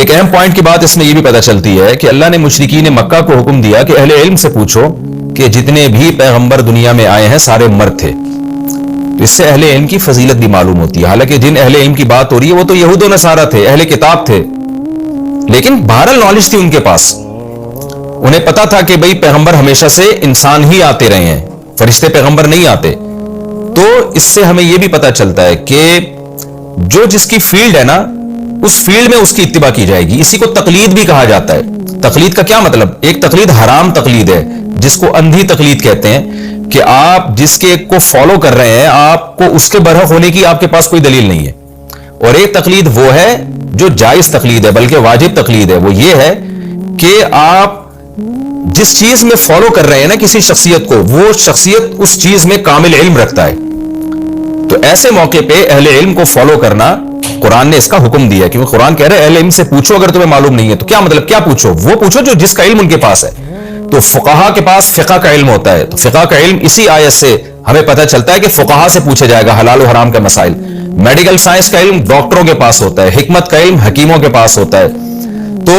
ایک اہم پوائنٹ کی بات اس میں یہ بھی پتہ چلتی ہے کہ اللہ نے مشرکین مکہ کو حکم دیا کہ اہل علم سے پوچھو کہ جتنے بھی پیغمبر دنیا میں آئے ہیں سارے مرد تھے. اس سے اہل علم کی فضیلت بھی معلوم ہوتی ہے. حالانکہ جن اہل علم کی بات ہو رہی ہے وہ تو یہود و نصارہ تھے, اہل کتاب تھے, لیکن بہرحال نالج تھی ان کے پاس. انہیں پتا تھا کہ بھئی پیغمبر ہمیشہ سے انسان ہی آتے رہے ہیں, فرشتے پیغمبر نہیں آتے. تو اس سے ہمیں یہ بھی پتا چلتا ہے کہ جو جس کی فیلڈ ہے نا, اس فیلڈ میں اس کی اتباع کی جائے گی. اسی کو تقلید بھی کہا جاتا ہے. تقلید کا کیا مطلب؟ ایک تقلید حرام تقلید ہے جس کو اندھی تقلید کہتے ہیں, کہ آپ جس کے کو فالو کر رہے ہیں آپ کو اس کے برحق ہونے کی آپ کے پاس کوئی دلیل نہیں ہے. اور ایک تقلید وہ ہے جو جائز تقلید ہے, بلکہ واجب تقلید ہے. وہ یہ ہے کہ آپ جس چیز میں فالو کر رہے ہیں نا کسی شخصیت کو, وہ شخصیت اس چیز میں کامل علم رکھتا ہے. تو ایسے موقع پہ اہل علم کو فالو کرنا قرآن نے اس کا حکم دیا, کیونکہ قرآن کہہ رہے ہے اہل علم سے پوچھو اگر تمہیں معلوم نہیں ہے. تو کیا مطلب, کیا پوچھو؟ وہ پوچھو جو جس کا علم ان کے پاس ہے. تو فقہا کے پاس فقہ کا علم ہوتا ہے, تو فقہ کا علم اسی آیت سے ہمیں پتہ چلتا ہے کہ فقہا سے پوچھا جائے گا حلال و حرام کے مسائل. میڈیکل سائنس کا علم ڈاکٹروں کے پاس ہوتا ہے, حکمت کا علم حکیموں کے پاس ہوتا ہے. تو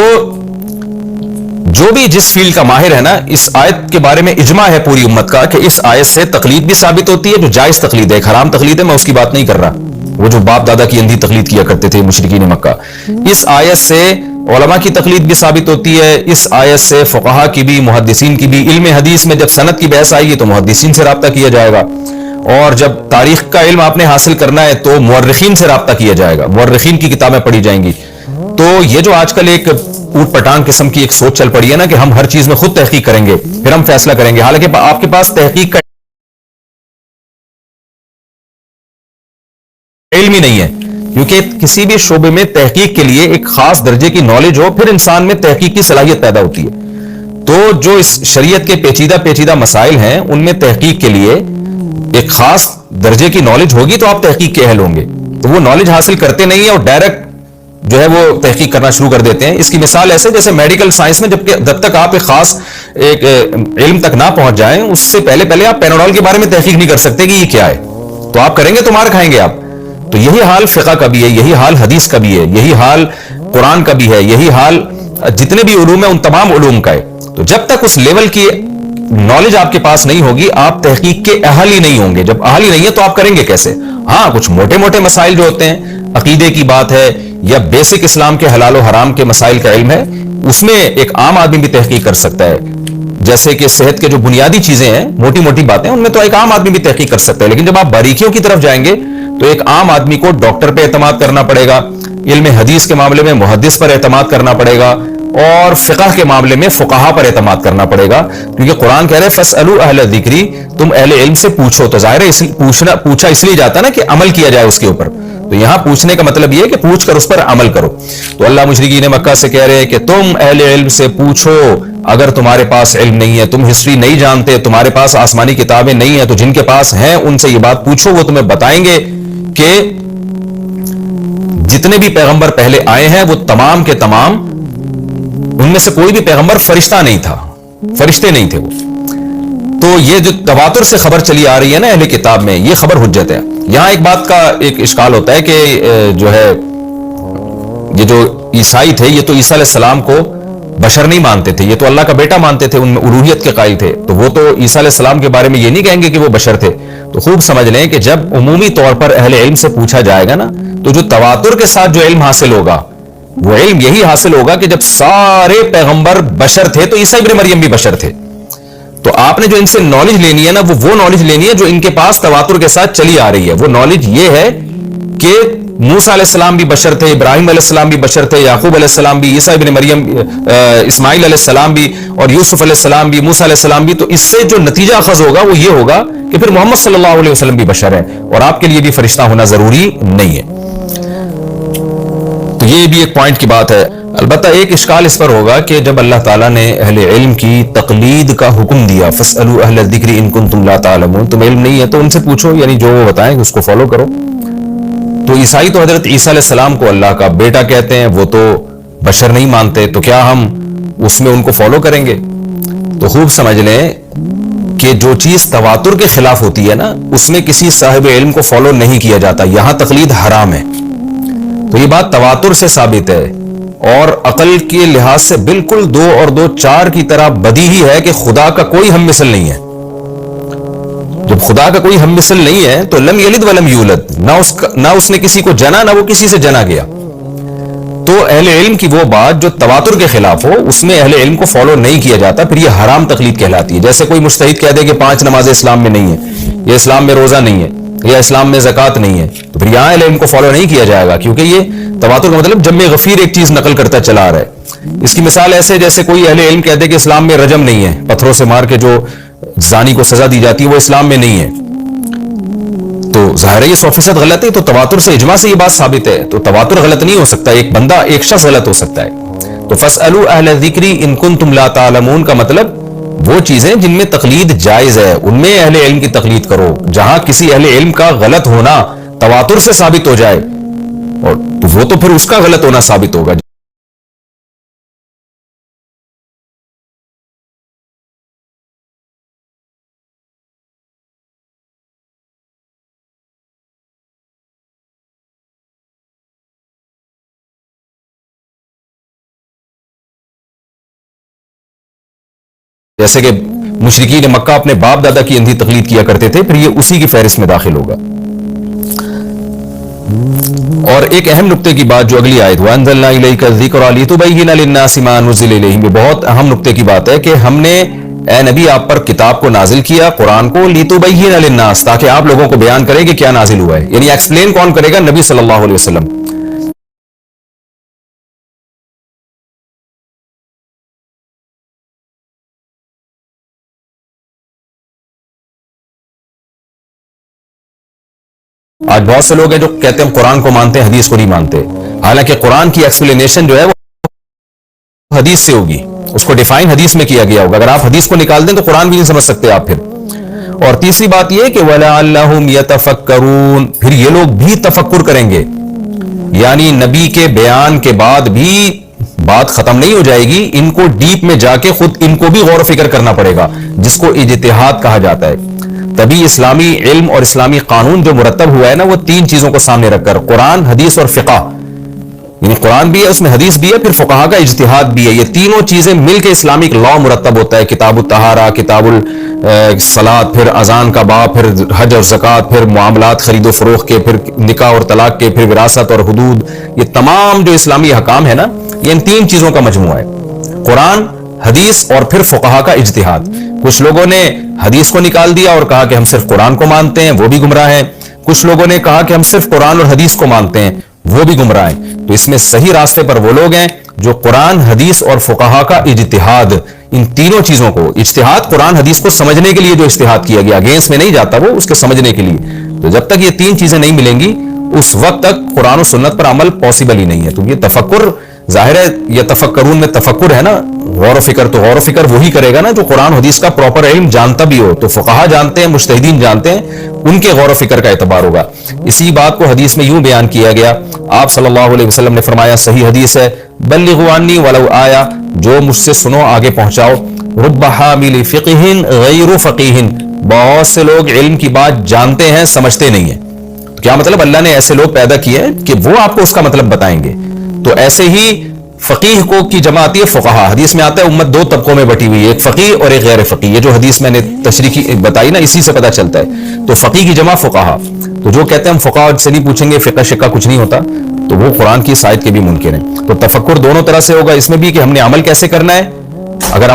جو بھی جس فیلڈ کا ماہر ہے نا, اس آیت کے بارے میں اجماع ہے پوری امت کا کہ اس آیت سے تقلید بھی ثابت ہوتی ہے, جو جائز تقلید ہے. ایک حرام تقلید ہے, میں اس کی بات نہیں کر رہا, وہ جو باپ دادا کی اندھی تقلید کیا کرتے تھے مشرکین مکہ. اس آیت سے علماء کی تقلید بھی ثابت ہوتی ہے. اس آیت سے فقہا کی بھی, محدثین کی بھی. علم حدیث میں جب سند کی بحث آئے گی تو محدثین سے رابطہ کیا جائے گا, اور جب تاریخ کا علم آپ نے حاصل کرنا ہے تو مورخین سے رابطہ کیا جائے گا, مورخین کی کتابیں پڑھی جائیں گی. تو یہ جو آج کل ایک اوٹ پٹانگ قسم کی ایک سوچ چل پڑی ہے نا کہ ہم ہر چیز میں خود تحقیق کریں گے پھر ہم فیصلہ کریں گے, حالانکہ آپ کے پاس تحقیق کا علم ہی نہیں ہے. کیونکہ کسی بھی شعبے میں تحقیق کے لیے ایک خاص درجے کی نالج ہو, پھر انسان میں تحقیق کی صلاحیت پیدا ہوتی ہے. تو جو اس شریعت کے پیچیدہ مسائل ہیں ان میں تحقیق کے لیے ایک خاص درجے کی نالج ہوگی تو آپ تحقیق کے اہل ہوں گے. تو وہ نالج حاصل کرتے نہیں ہیں اور ڈائریکٹ جو ہے وہ تحقیق کرنا شروع کر دیتے ہیں. اس کی مثال ایسے جیسے میڈیکل سائنس میں جب تک آپ ایک خاص ایک علم تک نہ پہنچ جائیں, اس سے پہلے آپ پیناڈول کے بارے میں تحقیق نہیں کر سکتے کہ یہ کیا ہے. تو آپ کریں گے تو مار کھائیں گے آپ. تو یہی حال فقہ کا بھی ہے, یہی حال حدیث کا بھی ہے, یہی حال قرآن کا بھی ہے, یہی حال جتنے بھی علوم ہیں ان تمام علوم کا ہے. تو جب تک اس لیول کی نالج آپ کے پاس نہیں ہوگی آپ تحقیق کے اہل ہی نہیں ہوں گے. جب اہل ہی نہیں ہے تو آپ کریں گے کیسے؟ ہاں کچھ موٹے مسائل جو ہوتے ہیں, عقیدے کی بات ہے یا بیسک اسلام کے حلال و حرام کے مسائل کا علم ہے, اس میں ایک عام آدمی بھی تحقیق کر سکتا ہے. جیسے کہ صحت کے جو بنیادی چیزیں ہیں, موٹی باتیں, ان میں تو ایک عام آدمی بھی تحقیق کر سکتا ہے. لیکن جب آپ باریکیوں کی طرف جائیں گے تو ایک عام آدمی کو ڈاکٹر پہ اعتماد کرنا پڑے گا, علم حدیث کے معاملے میں محدث پر اعتماد کرنا پڑے گا, اور فقہ کے معاملے میں فقہا پر اعتماد کرنا پڑے گا. کیونکہ قرآن کہہ رہے فاسألوا اہل الذکر, تم اہل علم سے پوچھو. تو ظاہر ہے پوچھا اس لیے جاتا نا کہ عمل کیا جائے اس کے اوپر. تو یہاں پوچھنے کا مطلب یہ ہے کہ پوچھ کر اس پر عمل کرو. تو اللہ مشرکین مکہ سے کہہ رہے ہیں کہ تم اہل علم سے پوچھو اگر تمہارے پاس علم نہیں ہے, تم ہسٹری نہیں جانتے, تمہارے پاس آسمانی کتابیں نہیں ہیں, تو جن کے پاس ہیں ان سے یہ بات پوچھو, وہ تمہیں بتائیں گے کہ جتنے بھی پیغمبر پہلے آئے ہیں وہ تمام کے تمام, ان میں سے کوئی بھی پیغمبر فرشتہ نہیں تھا, فرشتے نہیں تھے وہ. تو یہ جو تواتر سے خبر چلی آ رہی ہے نا اہل کتاب میں, یہ خبر حجت ہے. یہاں ایک بات کا ایک اشکال ہوتا ہے کہ جو ہے یہ جو عیسائی تھے یہ تو عیسیٰ علیہ السلام کو بشر نہیں مانتے تھے, یہ تو اللہ کا بیٹا مانتے تھے, ان میں الوہیت کے قائل تھے. تو وہ تو عیسیٰ علیہ السلام کے بارے میں یہ نہیں کہیں گے کہ وہ بشر تھے. تو خوب سمجھ لیں کہ جب عمومی طور پر اہل علم سے پوچھا جائے گا نا, تو جو تواتر کے ساتھ جو علم حاصل ہوگا وہ علم یہی حاصل ہوگا کہ جب سارے پیغمبر بشر تھے تو عیسیٰ ابن مریم بھی بشر تھے. تو آپ نے جو ان سے نالج لینی ہے نا, وہ نالج لینی ہے جو ان کے پاس تواتر کے ساتھ چلی آ رہی ہے. وہ نالج یہ ہے کہ موسیٰ علیہ السلام بھی بشر تھے, ابراہیم علیہ السلام بھی بشر تھے, یعقوب علیہ السلام بھی, عیسیٰ ابن مریم, اسماعیل علیہ السلام بھی, اور یوسف علیہ السلام بھی, موسیٰ علیہ السلام بھی. تو اس سے جو نتیجہ اخذ ہوگا وہ یہ ہوگا کہ پھر محمد صلی اللہ علیہ وسلم بھی بشر ہے, اور آپ کے لیے بھی فرشتہ ہونا ضروری نہیں ہے. تو یہ بھی ایک پوائنٹ کی بات ہے. البتہ ایک اشکال اس پر ہوگا کہ جب اللہ تعالیٰ نے اہل علم کی تقلید کا حکم دیا, فاسألوا اہل الذکر ان کنتم لا تعلمون, تم علم نہیں ہے تو ان سے پوچھو, یعنی جو وہ بتائیں اس کو فالو کرو. تو عیسائی تو حضرت عیسیٰ علیہ السلام کو اللہ کا بیٹا کہتے ہیں, وہ تو بشر نہیں مانتے, تو کیا ہم اس میں ان کو فالو کریں گے؟ تو خوب سمجھ لیں کہ جو چیز تواتر کے خلاف ہوتی ہے نا, اس میں کسی صاحب علم کو فالو نہیں کیا جاتا. یہاں تقلید حرام ہے. تو یہ بات تواتر سے ثابت ہے اور عقل کے لحاظ سے بالکل 2 اور 2 4 کی طرح بدیہی ہے کہ خدا کا کوئی ہم مثل نہیں ہے. جب خدا کا کوئی ہم مثل نہیں ہے تو لم یلد ولم یولد، نہ اس نے کسی کو جنا نہ وہ کسی سے جنا گیا. تو اہل علم کی وہ بات جو تواتر کے خلاف ہو اس میں اہل علم کو فالو نہیں کیا جاتا، پھر یہ حرام تقلید کہلاتی ہے. جیسے کوئی مجتہد کہہ دے کہ 5 نمازیں اسلام میں نہیں ہیں، یا اسلام میں روزہ نہیں ہے، یا اسلام میں زکوٰۃ نہیں ہے، تو پھر یہاں اہل علم کو فالو نہیں کیا جائے گا، کیونکہ یہ تواتر کا مطلب جمع غفیر ایک چیز نقل کرتا چلا آ رہا ہے. اس کی مثال ایسے جیسے کوئی اہل علم کہہ دے کہ اسلام میں رجم نہیں ہے، پتھروں سے مار کے جو زانی کو سزا دی جاتی ہے وہ اسلام میں نہیں ہے، تو ظاہر ہے یہ 100% غلط ہے. تو تواتر سے اجماع سے یہ بات ثابت ہے، تو تواتر غلط نہیں ہو سکتا، ایک بندہ ایک شخص غلط ہو سکتا ہے. تو فاسألوا اہل الذکر ان کنتم لا تعلمون کا مطلب وہ چیزیں جن میں تقلید جائز ہے ان میں اہل علم کی تقلید کرو. جہاں کسی اہل علم کا غلط ہونا تواتر سے ثابت ہو جائے اور تو وہ تو پھر اس کا غلط ہونا ثابت ہوگا. جیسے کہ مشرکین مکہ اپنے باپ دادا کی اندھی تقلید کیا کرتے تھے، پھر یہ اسی کی فہرست میں داخل ہوگا. اور ایک اہم نقطے کی بات جو اگلی آیت وَأَنزَلْنَا إِلَيْكَ الذِّكْرَ لِتُبَيِّنَ لِلنَّاسِ مَا نُزِّلَ إِلَيْهِمْ، بہت اہم نقطے کی بات ہے کہ ہم نے اے نبی آپ پر کتاب کو نازل کیا، قرآن کو، لِتُبَيِّنَ لِلنَّاسِ، تاکہ آپ لوگوں کو بیان کرے کہ کیا نازل ہوا ہے. یعنی ایکسپلین کون کرے گا؟ نبی صلی اللہ علیہ وسلم. آج بہت سے لوگ ہیں جو کہتے ہیں ہم قرآن کو مانتے ہیں حدیث کو نہیں مانتے، حالانکہ قرآن کی ایکسپلینیشن جو ہے وہ حدیث سے ہوگی، اس کو ڈیفائن حدیث میں کیا گیا ہوگا. اگر آپ حدیث کو نکال دیں تو قرآن بھی نہیں سمجھ سکتے آپ پھر. اور تیسری بات یہ کہ وَلَعَلَّهُمْ يَتَفَكَّرُونَ، پھر یہ لوگ بھی تفکر کریں گے، یعنی نبی کے بیان کے بعد بھی بات ختم نہیں ہو جائے گی، ان کو ڈیپ میں جا کے خود ان کو بھی غور و فکر کرنا پڑے گا، جس کو اجتہاد کہا جاتا ہے. تبھی اسلامی علم اور اسلامی قانون جو مرتب ہوا ہے نا وہ 3 چیزوں کو سامنے رکھ کر، قرآن، حدیث اور فقہ، یعنی قرآن بھی ہے اس میں، حدیث بھی ہے، پھر فقہا کا اجتہاد بھی ہے. یہ تینوں چیزیں مل کے اسلامک لا مرتب ہوتا ہے. کتاب الطہارہ، کتاب الصلاۃ، پھر اذان کا باب، پھر حج اور زکوٰۃ، پھر معاملات خرید و فروخت کے، پھر نکاح اور طلاق کے، پھر وراثت اور حدود. یہ تمام جو اسلامی حکام ہے نا یہ ان 3 چیزوں کا مجموعہ ہے، قرآن، حدیث اور پھر فقہا کا اجتہاد. کچھ لوگوں نے حدیث کو نکال دیا اور کہا کہ ہم صرف قرآن کو مانتے ہیں، وہ بھی گمراہ ہیں. کچھ لوگوں نے کہا کہ ہم صرف قرآن اور حدیث کو مانتے ہیں، وہ بھی گمراہ ہیں. تو اس میں صحیح راستے پر وہ لوگ ہیں جو قرآن، حدیث اور فقہا کا اجتہاد، ان تینوں چیزوں کو، اجتہاد قرآن حدیث کو سمجھنے کے لیے جو اجتہاد کیا گیا، اگینسٹ میں نہیں جاتا وہ، اس کے سمجھنے کے لیے. تو جب تک یہ 3 چیزیں نہیں ملیں گی اس وقت تک قرآن و سنت پر عمل پاسبل ہی نہیں ہے. تو یہ تفکر ظاہر ہے، یہ تفکرون میں تفکر ہے نا، غور و فکر، تو غور و فکر وہی کرے گا نا جو قرآن حدیث کا پراپر علم جانتا بھی ہو. تو فقہا جانتے ہیں، مجتہدین جانتے ہیں، ان کے غور و فکر کا اعتبار ہوگا. اسی بات کو حدیث میں یوں بیان کیا گیا، آپ صلی اللہ علیہ وسلم نے فرمایا، صحیح حدیث ہے، بلغوا عنی ولو آیا، جو مجھ سے سنو آگے پہنچاؤ. رب حامل فقہ غیر فقیہ، بہت سے لوگ علم کی بات جانتے ہیں سمجھتے نہیں ہیں. کیا مطلب؟ اللہ نے ایسے لوگ پیدا کیے ہیں کہ وہ آپ کو اس کا مطلب بتائیں گے. تو ایسے ہی فقیہ کو کی جمع آتی ہے فقہا. حدیث میں آتا ہے امت 2 طبقوں میں بٹی ہوئی ہے، ایک فقیہ اور ایک غیر فقیہ. یہ جو حدیث میں نے تشریح بتائی نا اسی سے پتہ چلتا ہے. تو فقیہ کی جمع فقہا. تو جو کہتے ہیں ہم فقہا سے نہیں پوچھیں گے، فقہ شقہ کچھ نہیں ہوتا، تو وہ قرآن کی اس آیت کے بھی منکر ہیں. تو تفکر دونوں طرح سے ہوگا، اس میں بھی کہ ہم نے عمل کیسے کرنا ہے. اگر ہم